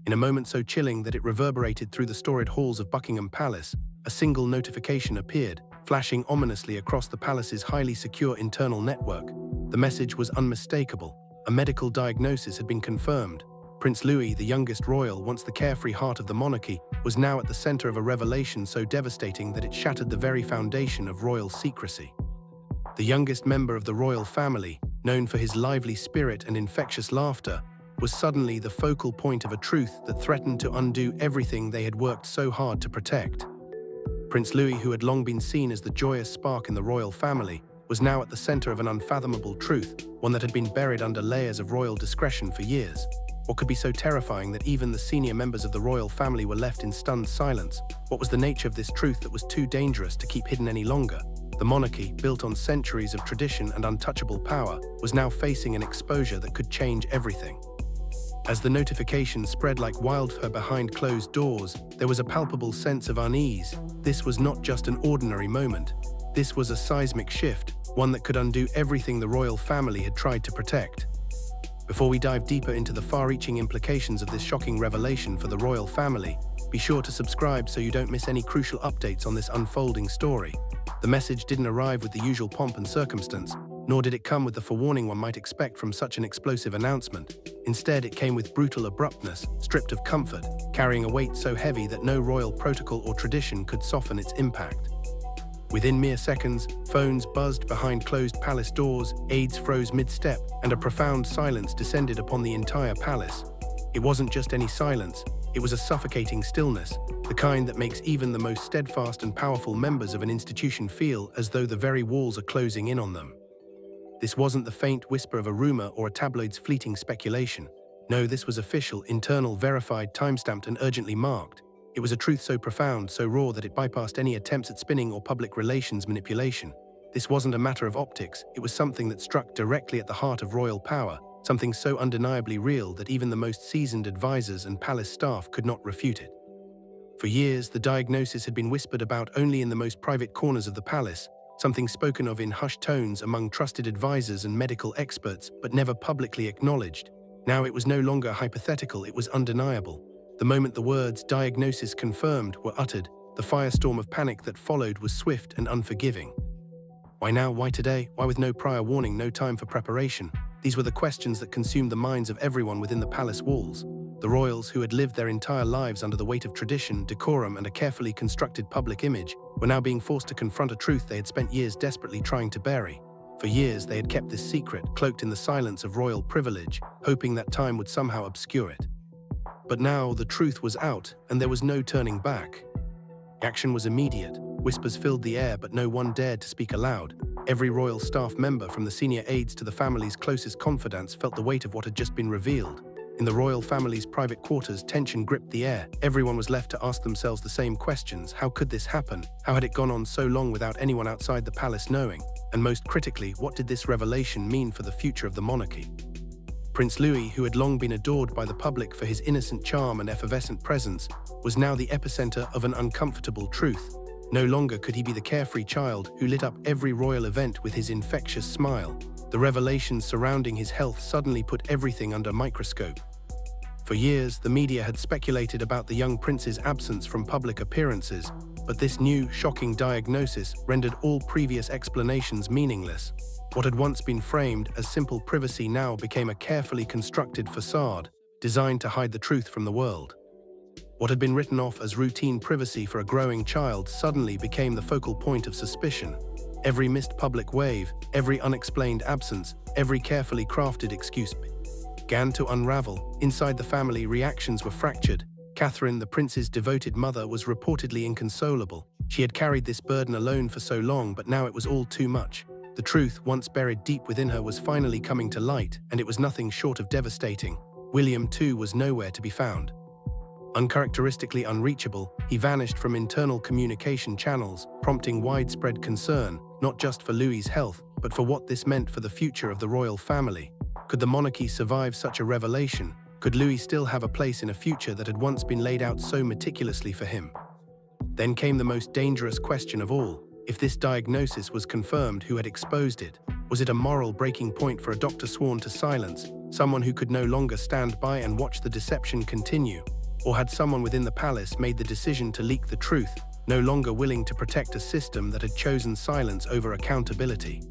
In a moment so chilling that it reverberated through the storied halls of Buckingham Palace, a single notification appeared, flashing ominously across the palace's highly secure internal network. The message was unmistakable. A medical diagnosis had been confirmed. Prince Louis, the youngest royal, once the carefree heart of the monarchy, was now at the center of a revelation so devastating that it shattered the very foundation of royal secrecy. The youngest member of the royal family, known for his lively spirit and infectious laughter, was suddenly the focal point of a truth that threatened to undo everything they had worked so hard to protect. Prince Louis, who had long been seen as the joyous spark in the royal family, was now at the center of an unfathomable truth, one that had been buried under layers of royal discretion for years. What could be so terrifying that even the senior members of the royal family were left in stunned silence? What was the nature of this truth that was too dangerous to keep hidden any longer? The monarchy, built on centuries of tradition and untouchable power, was now facing an exposure that could change everything. As the notification spread like wildfire behind closed doors, there was a palpable sense of unease. This was not just an ordinary moment. This was a seismic shift, one that could undo everything the royal family had tried to protect. Before we dive deeper into the far-reaching implications of this shocking revelation for the royal family, be sure to subscribe so you don't miss any crucial updates on this unfolding story. The message didn't arrive with the usual pomp and circumstance, nor did it come with the forewarning one might expect from such an explosive announcement. Instead, it came with brutal abruptness, stripped of comfort, carrying a weight so heavy that no royal protocol or tradition could soften its impact. Within mere seconds, phones buzzed behind closed palace doors, aides froze mid-step, and a profound silence descended upon the entire palace. It wasn't just any silence, it was a suffocating stillness, the kind that makes even the most steadfast and powerful members of an institution feel as though the very walls are closing in on them. This wasn't the faint whisper of a rumor or a tabloid's fleeting speculation. No, this was official, internal, verified, time-stamped, and urgently marked. It was a truth so profound, so raw that it bypassed any attempts at spinning or public relations manipulation. This wasn't a matter of optics, it was something that struck directly at the heart of royal power, something so undeniably real that even the most seasoned advisors and palace staff could not refute it. For years, the diagnosis had been whispered about only in the most private corners of the palace, something spoken of in hushed tones among trusted advisors and medical experts, but never publicly acknowledged. Now it was no longer hypothetical, it was undeniable. The moment the words "diagnosis confirmed" were uttered, the firestorm of panic that followed was swift and unforgiving. Why now? Why today? Why with no prior warning, no time for preparation? These were the questions that consumed the minds of everyone within the palace walls. The royals, who had lived their entire lives under the weight of tradition, decorum, and a carefully constructed public image, were now being forced to confront a truth they had spent years desperately trying to bury. For years, they had kept this secret, cloaked in the silence of royal privilege, hoping that time would somehow obscure it. But now the truth was out, and there was no turning back. Action was immediate. Whispers filled the air, but no one dared to speak aloud. Every royal staff member, from the senior aides to the family's closest confidants, felt the weight of what had just been revealed. In the royal family's private quarters, tension gripped the air. Everyone was left to ask themselves the same questions. How could this happen? How had it gone on so long without anyone outside the palace knowing? And most critically, what did this revelation mean for the future of the monarchy? Prince Louis, who had long been adored by the public for his innocent charm and effervescent presence, was now the epicenter of an uncomfortable truth. No longer could he be the carefree child who lit up every royal event with his infectious smile. The revelations surrounding his health suddenly put everything under microscope. For years, the media had speculated about the young prince's absence from public appearances, but this new, shocking diagnosis rendered all previous explanations meaningless. What had once been framed as simple privacy now became a carefully constructed facade, designed to hide the truth from the world. What had been written off as routine privacy for a growing child suddenly became the focal point of suspicion. Every missed public wave, every unexplained absence, every carefully crafted excuse began to unravel. Inside the family, reactions were fractured. Catherine, the prince's devoted mother, was reportedly inconsolable. She had carried this burden alone for so long, but now it was all too much. The truth, once buried deep within her, was finally coming to light, and it was nothing short of devastating. William, too, was nowhere to be found. Uncharacteristically unreachable, he vanished from internal communication channels, prompting widespread concern, not just for Louis's health, but for what this meant for the future of the royal family. Could the monarchy survive such a revelation? Could Louis still have a place in a future that had once been laid out so meticulously for him? Then came the most dangerous question of all. If this diagnosis was confirmed, who had exposed it? Was it a moral breaking point for a doctor sworn to silence, someone who could no longer stand by and watch the deception continue? Or had someone within the palace made the decision to leak the truth, no longer willing to protect a system that had chosen silence over accountability?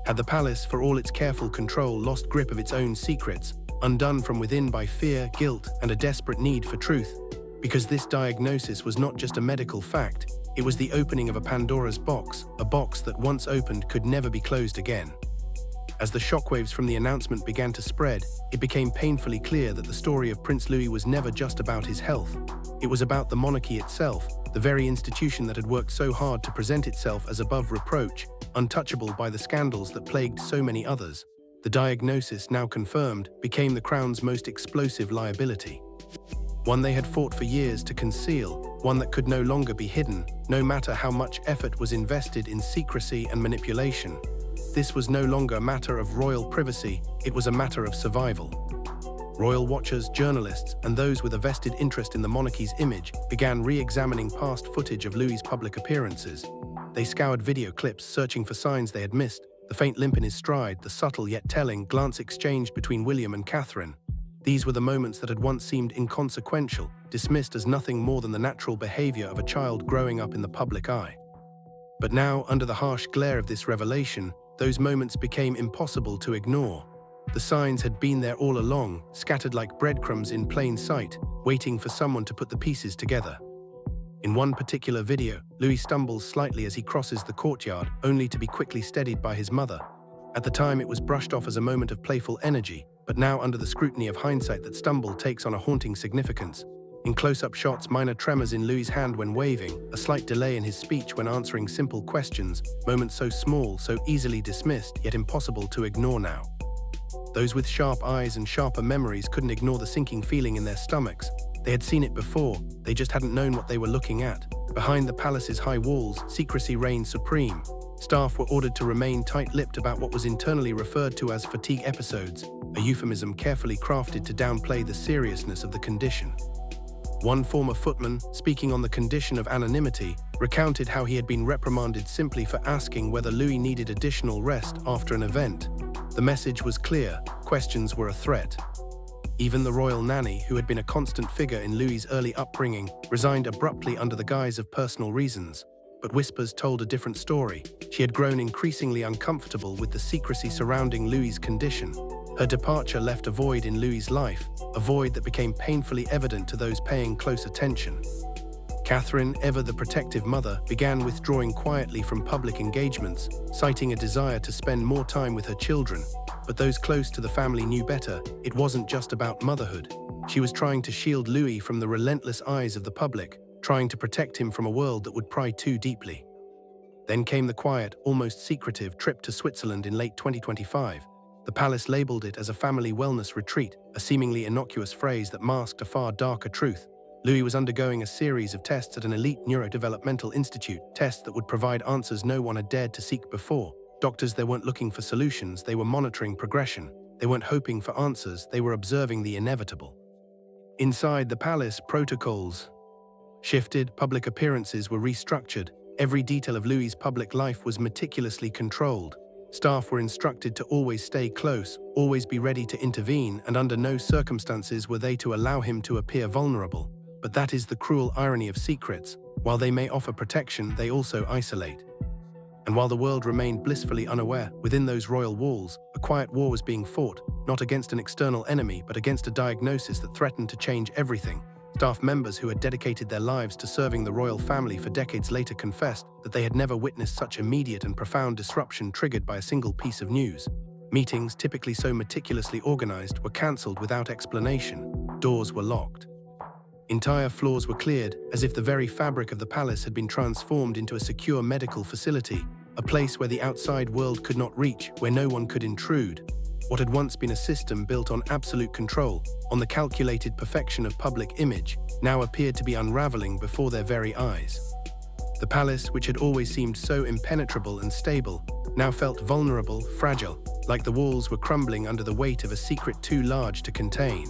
Had the palace, for all its careful control, lost grip of its own secrets, undone from within by fear, guilt, and a desperate need for truth? Because this diagnosis was not just a medical fact, it was the opening of a Pandora's box, a box that once opened could never be closed again. As the shockwaves from the announcement began to spread, it became painfully clear that the story of Prince Louis was never just about his health. It was about the monarchy itself, the very institution that had worked so hard to present itself as above reproach, untouchable by the scandals that plagued so many others. The diagnosis, now confirmed, became the crown's most explosive liability. One they had fought for years to conceal, one that could no longer be hidden, no matter how much effort was invested in secrecy and manipulation. This was no longer a matter of royal privacy, it was a matter of survival. Royal watchers, journalists, and those with a vested interest in the monarchy's image began re-examining past footage of Louis's public appearances. They scoured video clips, searching for signs they had missed, the faint limp in his stride, the subtle yet telling glance exchanged between William and Catherine. These were the moments that had once seemed inconsequential, dismissed as nothing more than the natural behavior of a child growing up in the public eye. But now, under the harsh glare of this revelation, those moments became impossible to ignore. The signs had been there all along, scattered like breadcrumbs in plain sight, waiting for someone to put the pieces together. In one particular video, Louis stumbles slightly as he crosses the courtyard, only to be quickly steadied by his mother. At the time, it was brushed off as a moment of playful energy, but now, under the scrutiny of hindsight, that stumble takes on a haunting significance. In close-up shots, minor tremors in Louis's hand when waving, a slight delay in his speech when answering simple questions, moments so small, so easily dismissed, yet impossible to ignore now. Those with sharp eyes and sharper memories couldn't ignore the sinking feeling in their stomachs. They had seen it before, they just hadn't known what they were looking at. Behind the palace's high walls, secrecy reigned supreme. Staff were ordered to remain tight-lipped about what was internally referred to as fatigue episodes, a euphemism carefully crafted to downplay the seriousness of the condition. One former footman, speaking on the condition of anonymity, recounted how he had been reprimanded simply for asking whether Louis needed additional rest after an event. The message was clear, questions were a threat. Even the royal nanny, who had been a constant figure in Louis's early upbringing, resigned abruptly under the guise of personal reasons. But whispers told a different story. She had grown increasingly uncomfortable with the secrecy surrounding Louis's condition. Her departure left a void in Louis's life, a void that became painfully evident to those paying close attention. Catherine, ever the protective mother, began withdrawing quietly from public engagements, citing a desire to spend more time with her children. But those close to the family knew better. It wasn't just about motherhood. She was trying to shield Louis from the relentless eyes of the public, trying to protect him from a world that would pry too deeply. Then came the quiet, almost secretive trip to Switzerland in late 2025. The palace labeled it as a family wellness retreat, a seemingly innocuous phrase that masked a far darker truth. Louis was undergoing a series of tests at an elite neurodevelopmental institute, tests that would provide answers no one had dared to seek before. Doctors, they weren't looking for solutions, they were monitoring progression. They weren't hoping for answers, they were observing the inevitable. Inside the palace, protocols shifted, public appearances were restructured. Every detail of Louis's public life was meticulously controlled. Staff were instructed to always stay close, always be ready to intervene, and under no circumstances were they to allow him to appear vulnerable. But that is the cruel irony of secrets. While they may offer protection, they also isolate. And while the world remained blissfully unaware, within those royal walls, a quiet war was being fought, not against an external enemy, but against a diagnosis that threatened to change everything. Staff members who had dedicated their lives to serving the royal family for decades later confessed that they had never witnessed such immediate and profound disruption triggered by a single piece of news. Meetings, typically so meticulously organized, were cancelled without explanation. Doors were locked. Entire floors were cleared, as if the very fabric of the palace had been transformed into a secure medical facility, a place where the outside world could not reach, where no one could intrude. What had once been a system built on absolute control, on the calculated perfection of public image, now appeared to be unraveling before their very eyes. The palace, which had always seemed so impenetrable and stable, now felt vulnerable, fragile, like the walls were crumbling under the weight of a secret too large to contain.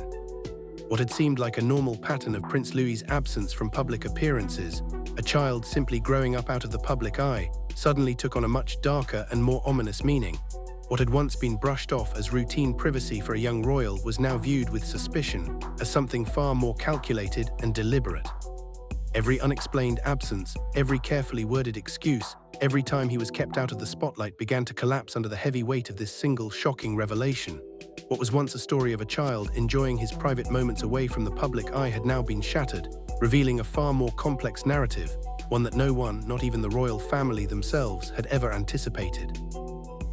What had seemed like a normal pattern of Prince Louis's absence from public appearances, a child simply growing up out of the public eye, suddenly took on a much darker and more ominous meaning. What had once been brushed off as routine privacy for a young royal was now viewed with suspicion as something far more calculated and deliberate. Every unexplained absence, every carefully worded excuse, every time he was kept out of the spotlight began to collapse under the heavy weight of this single shocking revelation. What was once a story of a child enjoying his private moments away from the public eye had now been shattered, revealing a far more complex narrative, one that no one, not even the royal family themselves, had ever anticipated.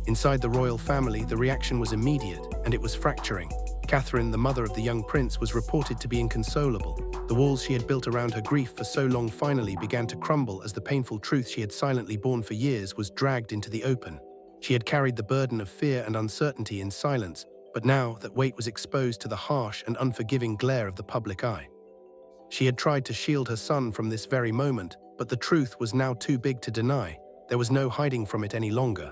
Inside the royal family, the reaction was immediate, and it was fracturing. Catherine, the mother of the young prince, was reported to be inconsolable. The walls she had built around her grief for so long finally began to crumble as the painful truth she had silently borne for years was dragged into the open. She had carried the burden of fear and uncertainty in silence, but now that weight was exposed to the harsh and unforgiving glare of the public eye. She had tried to shield her son from this very moment, but the truth was now too big to deny. There was no hiding from it any longer.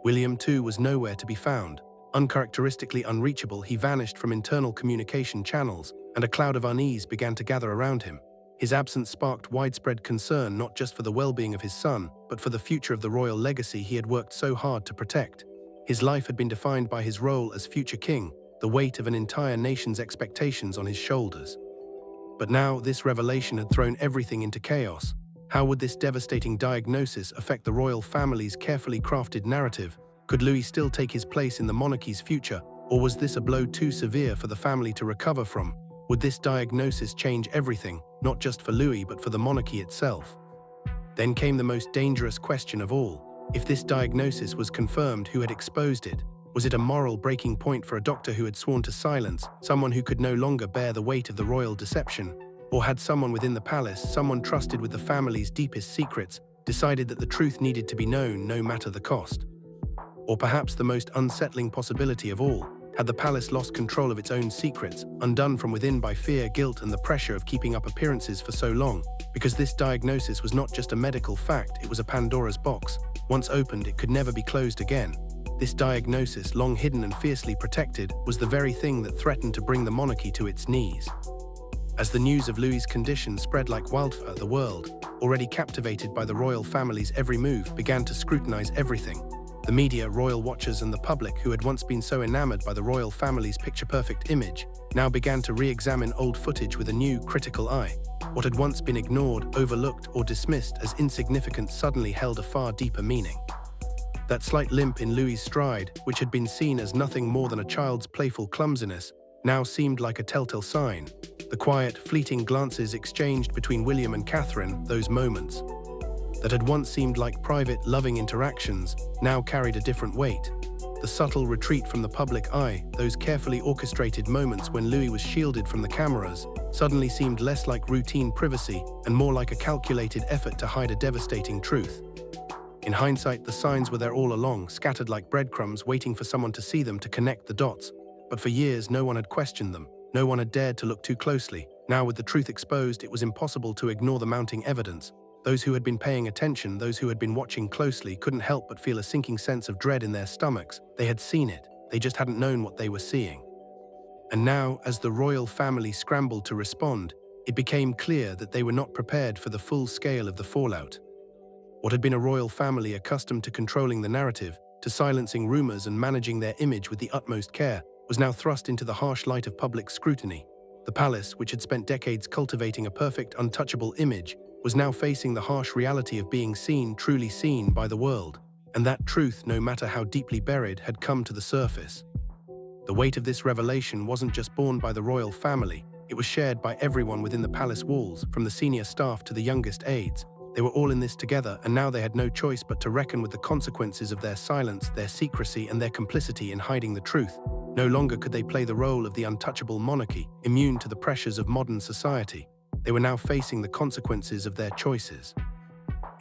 William, too, was nowhere to be found. Uncharacteristically unreachable, he vanished from internal communication channels, and a cloud of unease began to gather around him. His absence sparked widespread concern not just for the well-being of his son, but for the future of the royal legacy he had worked so hard to protect. His life had been defined by his role as future king, the weight of an entire nation's expectations on his shoulders. But now this revelation had thrown everything into chaos. How would this devastating diagnosis affect the royal family's carefully crafted narrative? Could Louis still take his place in the monarchy's future, or was this a blow too severe for the family to recover from? Would this diagnosis change everything, not just for Louis but for the monarchy itself? Then came the most dangerous question of all. If this diagnosis was confirmed, who had exposed it? Was it a moral breaking point for a doctor who had sworn to silence, someone who could no longer bear the weight of the royal deception? Or had someone within the palace, someone trusted with the family's deepest secrets, decided that the truth needed to be known no matter the cost? Or perhaps the most unsettling possibility of all, had the palace lost control of its own secrets, undone from within by fear, guilt, and the pressure of keeping up appearances for so long? Because this diagnosis was not just a medical fact, it was a Pandora's box. Once opened, it could never be closed again. This diagnosis, long hidden and fiercely protected, was the very thing that threatened to bring the monarchy to its knees. As the news of Louis's condition spread like wildfire, the world, already captivated by the royal family's every move, began to scrutinize everything. The media, royal watchers, and the public, who had once been so enamored by the royal family's picture-perfect image, now began to re-examine old footage with a new, critical eye. What had once been ignored, overlooked, or dismissed as insignificant suddenly held a far deeper meaning. That slight limp in Louis's stride, which had been seen as nothing more than a child's playful clumsiness, now seemed like a telltale sign. The quiet, fleeting glances exchanged between William and Catherine, those moments that had once seemed like private, loving interactions, now carried a different weight. The subtle retreat from the public eye, those carefully orchestrated moments when Louis was shielded from the cameras, suddenly seemed less like routine privacy and more like a calculated effort to hide a devastating truth. In hindsight, the signs were there all along, scattered like breadcrumbs, waiting for someone to see them, to connect the dots. But for years, no one had questioned them. No one had dared to look too closely. Now, with the truth exposed, it was impossible to ignore the mounting evidence. Those who had been paying attention, those who had been watching closely, couldn't help but feel a sinking sense of dread in their stomachs. They had seen it. They just hadn't known what they were seeing. And now, as the royal family scrambled to respond, it became clear that they were not prepared for the full scale of the fallout. What had been a royal family accustomed to controlling the narrative, to silencing rumors and managing their image with the utmost care, was now thrust into the harsh light of public scrutiny. The palace, which had spent decades cultivating a perfect, untouchable image, was now facing the harsh reality of being seen, truly seen, by the world. And that truth, no matter how deeply buried, had come to the surface. The weight of this revelation wasn't just borne by the royal family, it was shared by everyone within the palace walls, from the senior staff to the youngest aides. They were all in this together, and now they had no choice but to reckon with the consequences of their silence, their secrecy, and their complicity in hiding the truth. No longer could they play the role of the untouchable monarchy, immune to the pressures of modern society. They were now facing the consequences of their choices.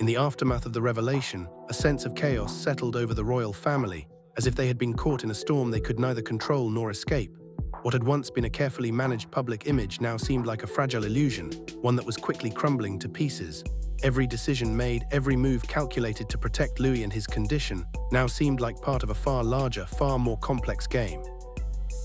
In the aftermath of the revelation, a sense of chaos settled over the royal family, as if they had been caught in a storm they could neither control nor escape. What had once been a carefully managed public image now seemed like a fragile illusion, one that was quickly crumbling to pieces. Every decision made, every move calculated to protect Louis and his condition, now seemed like part of a far larger, far more complex game.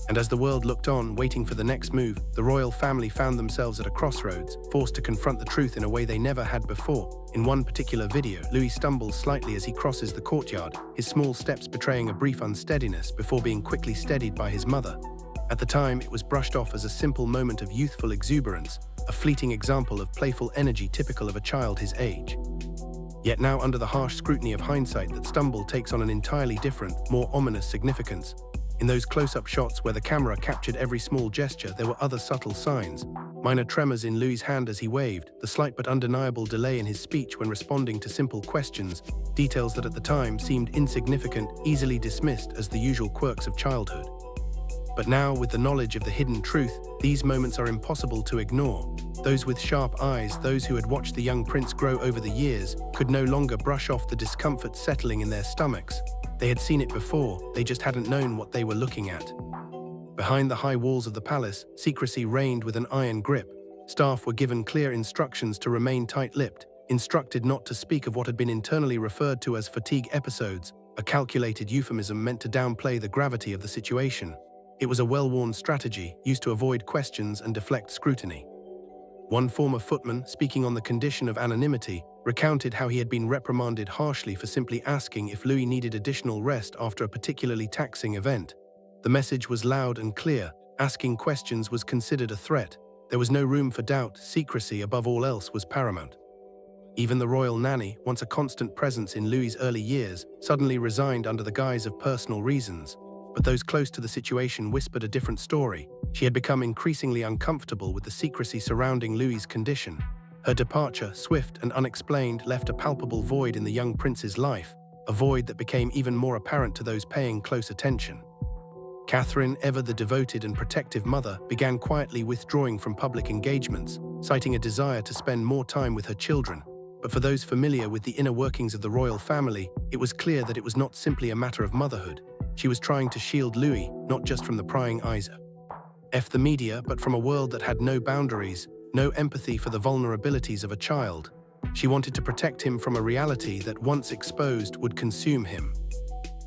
And as the world looked on, waiting for the next move, the royal family found themselves at a crossroads, forced to confront the truth in a way they never had before. In one particular video, Louis stumbles slightly as he crosses the courtyard, his small steps betraying a brief unsteadiness before being quickly steadied by his mother. At the time, it was brushed off as a simple moment of youthful exuberance, a fleeting example of playful energy typical of a child his age. Yet now, under the harsh scrutiny of hindsight, that stumble takes on an entirely different, more ominous significance. In those close-up shots where the camera captured every small gesture, there were other subtle signs. Minor tremors in Louis' hand as he waved, the slight but undeniable delay in his speech when responding to simple questions, details that at the time seemed insignificant, easily dismissed as the usual quirks of childhood. But now, with the knowledge of the hidden truth, these moments are impossible to ignore. Those with sharp eyes, those who had watched the young prince grow over the years, could no longer brush off the discomfort settling in their stomachs. They had seen it before, they just hadn't known what they were looking at. Behind the high walls of the palace, secrecy reigned with an iron grip. Staff were given clear instructions to remain tight-lipped, instructed not to speak of what had been internally referred to as fatigue episodes, a calculated euphemism meant to downplay the gravity of the situation. It was a well-worn strategy, used to avoid questions and deflect scrutiny. One former footman, speaking on the condition of anonymity, recounted how he had been reprimanded harshly for simply asking if Louis needed additional rest after a particularly taxing event. The message was loud and clear. Asking questions was considered a threat. There was no room for doubt. Secrecy, above all else, was paramount. Even the royal nanny, once a constant presence in Louis's early years, suddenly resigned under the guise of personal reasons. But those close to the situation whispered a different story. She had become increasingly uncomfortable with the secrecy surrounding Louis's condition. Her departure, swift and unexplained, left a palpable void in the young prince's life, a void that became even more apparent to those paying close attention. Catherine, ever the devoted and protective mother, began quietly withdrawing from public engagements, citing a desire to spend more time with her children. But for those familiar with the inner workings of the royal family, it was clear that it was not simply a matter of motherhood. She was trying to shield Louis, not just from the prying eyes of the media, but from a world that had no boundaries, no empathy for the vulnerabilities of a child. She wanted to protect him from a reality that, once exposed, would consume him.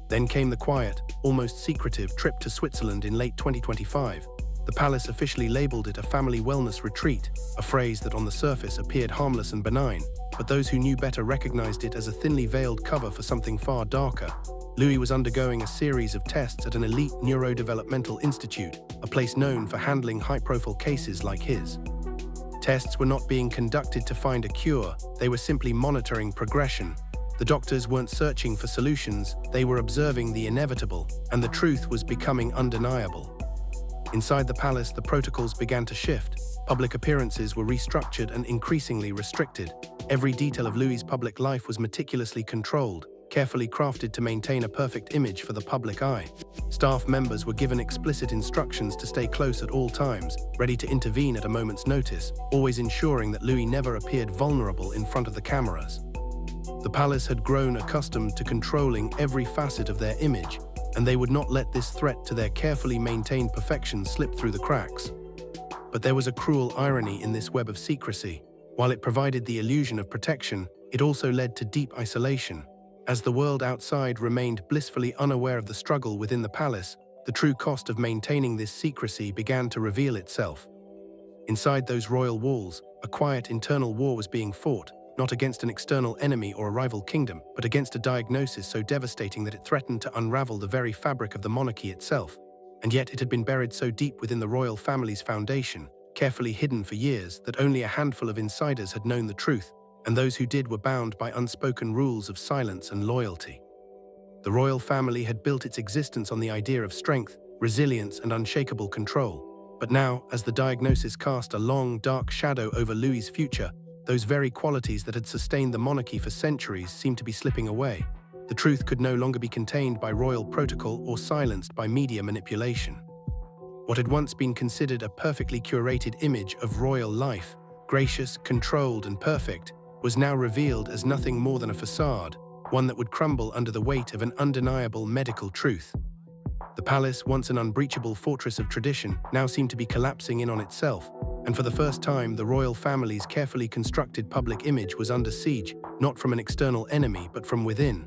Then came the quiet, almost secretive trip to Switzerland in late 2025. The palace officially labeled it a family wellness retreat, a phrase that on the surface appeared harmless and benign, but those who knew better recognized it as a thinly veiled cover for something far darker. Louis was undergoing a series of tests at an elite neurodevelopmental institute, a place known for handling high-profile cases like his. Tests were not being conducted to find a cure, they were simply monitoring progression. The doctors weren't searching for solutions, they were observing the inevitable, and the truth was becoming undeniable. Inside the palace, the protocols began to shift. Public appearances were restructured and increasingly restricted. Every detail of Louis's public life was meticulously controlled, carefully crafted to maintain a perfect image for the public eye. Staff members were given explicit instructions to stay close at all times, ready to intervene at a moment's notice, always ensuring that Louis never appeared vulnerable in front of the cameras. The palace had grown accustomed to controlling every facet of their image, and they would not let this threat to their carefully maintained perfection slip through the cracks. But there was a cruel irony in this web of secrecy. While it provided the illusion of protection, it also led to deep isolation. As the world outside remained blissfully unaware of the struggle within the palace, the true cost of maintaining this secrecy began to reveal itself. Inside those royal walls, a quiet internal war was being fought, not against an external enemy or a rival kingdom, but against a diagnosis so devastating that it threatened to unravel the very fabric of the monarchy itself. And yet it had been buried so deep within the royal family's foundation, carefully hidden for years, that only a handful of insiders had known the truth, and those who did were bound by unspoken rules of silence and loyalty. The royal family had built its existence on the idea of strength, resilience, and unshakable control. But now, as the diagnosis cast a long, dark shadow over Louis's future, those very qualities that had sustained the monarchy for centuries seemed to be slipping away. The truth could no longer be contained by royal protocol or silenced by media manipulation. What had once been considered a perfectly curated image of royal life, gracious, controlled, and perfect, was now revealed as nothing more than a facade, one that would crumble under the weight of an undeniable medical truth. The palace, once an unbreachable fortress of tradition, now seemed to be collapsing in on itself, and for the first time, the royal family's carefully constructed public image was under siege, not from an external enemy, but from within.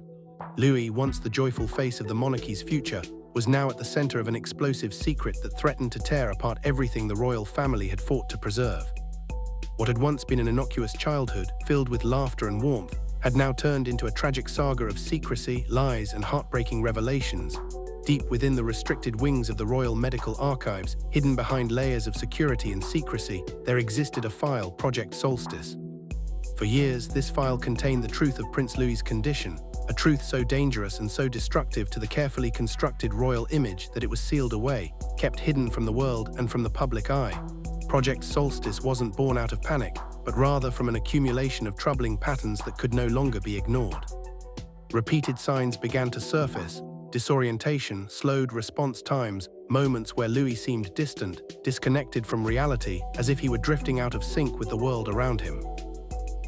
Louis, once the joyful face of the monarchy's future, was now at the center of an explosive secret that threatened to tear apart everything the royal family had fought to preserve. What had once been an innocuous childhood, filled with laughter and warmth, had now turned into a tragic saga of secrecy, lies, and heartbreaking revelations. Deep within the restricted wings of the Royal Medical Archives, hidden behind layers of security and secrecy, there existed a file, Project Solstice. For years, this file contained the truth of Prince Louis's condition, a truth so dangerous and so destructive to the carefully constructed royal image that it was sealed away, kept hidden from the world and from the public eye. Project Solstice wasn't born out of panic, but rather from an accumulation of troubling patterns that could no longer be ignored. Repeated signs began to surface: disorientation, slowed response times, moments where Louis seemed distant, disconnected from reality, as if he were drifting out of sync with the world around him.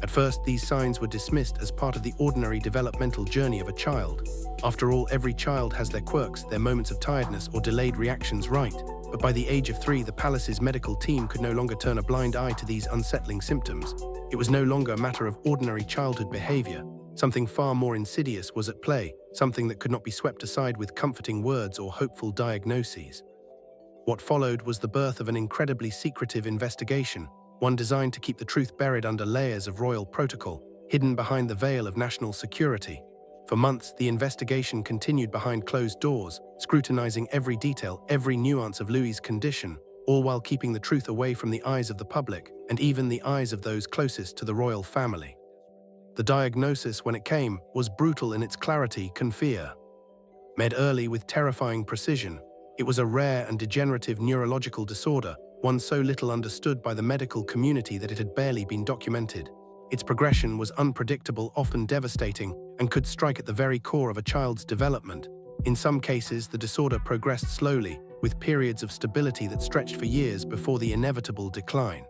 At first, these signs were dismissed as part of the ordinary developmental journey of a child. After all, every child has their quirks, their moments of tiredness or delayed reactions, right? But by the age of 3, the palace's medical team could no longer turn a blind eye to these unsettling symptoms. It was no longer a matter of ordinary childhood behavior. Something far more insidious was at play, something that could not be swept aside with comforting words or hopeful diagnoses. What followed was the birth of an incredibly secretive investigation, one designed to keep the truth buried under layers of royal protocol, hidden behind the veil of national security. For months, the investigation continued behind closed doors, scrutinizing every detail, every nuance of Louis's condition, all while keeping the truth away from the eyes of the public and even the eyes of those closest to the royal family. The diagnosis, when it came, was brutal in its clarity, confia. Made early with terrifying precision, it was a rare and degenerative neurological disorder, one so little understood by the medical community that it had barely been documented. Its progression was unpredictable, often devastating, and could strike at the very core of a child's development. In some cases, the disorder progressed slowly, with periods of stability that stretched for years before the inevitable decline.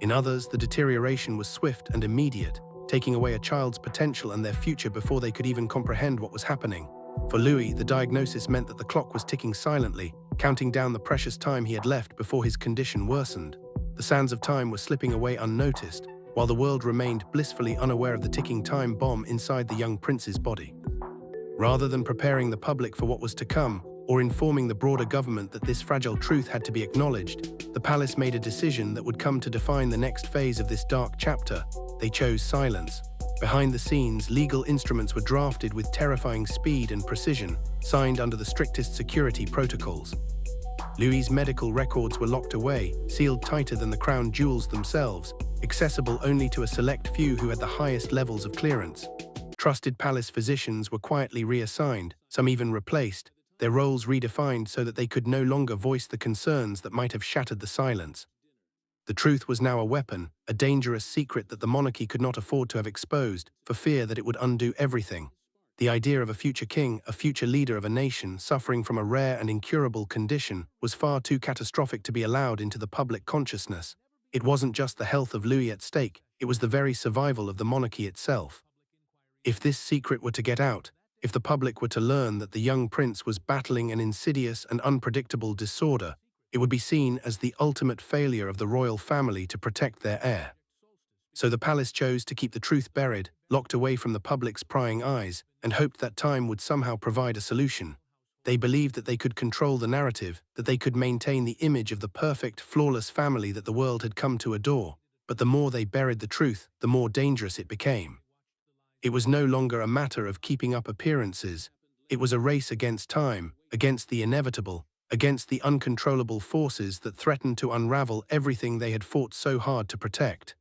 In others, the deterioration was swift and immediate, taking away a child's potential and their future before they could even comprehend what was happening. For Louis, the diagnosis meant that the clock was ticking silently, counting down the precious time he had left before his condition worsened. The sands of time were slipping away unnoticed, while the world remained blissfully unaware of the ticking time bomb inside the young prince's body. Rather than preparing the public for what was to come, or informing the broader government that this fragile truth had to be acknowledged, the palace made a decision that would come to define the next phase of this dark chapter. They chose silence. Behind the scenes, legal instruments were drafted with terrifying speed and precision, signed under the strictest security protocols. Louis's medical records were locked away, sealed tighter than the crown jewels themselves, accessible only to a select few who had the highest levels of clearance. Trusted palace physicians were quietly reassigned, some even replaced, their roles redefined so that they could no longer voice the concerns that might have shattered the silence. The truth was now a weapon, a dangerous secret that the monarchy could not afford to have exposed, for fear that it would undo everything. The idea of a future king, a future leader of a nation suffering from a rare and incurable condition, was far too catastrophic to be allowed into the public consciousness. It wasn't just the health of Louis at stake, it was the very survival of the monarchy itself. If this secret were to get out, if the public were to learn that the young prince was battling an insidious and unpredictable disorder, it would be seen as the ultimate failure of the royal family to protect their heir. So the palace chose to keep the truth buried, locked away from the public's prying eyes, and hoped that time would somehow provide a solution. They believed that they could control the narrative, that they could maintain the image of the perfect, flawless family that the world had come to adore. But the more they buried the truth, the more dangerous it became. It was no longer a matter of keeping up appearances. It was a race against time, against the inevitable, against the uncontrollable forces that threatened to unravel everything they had fought so hard to protect.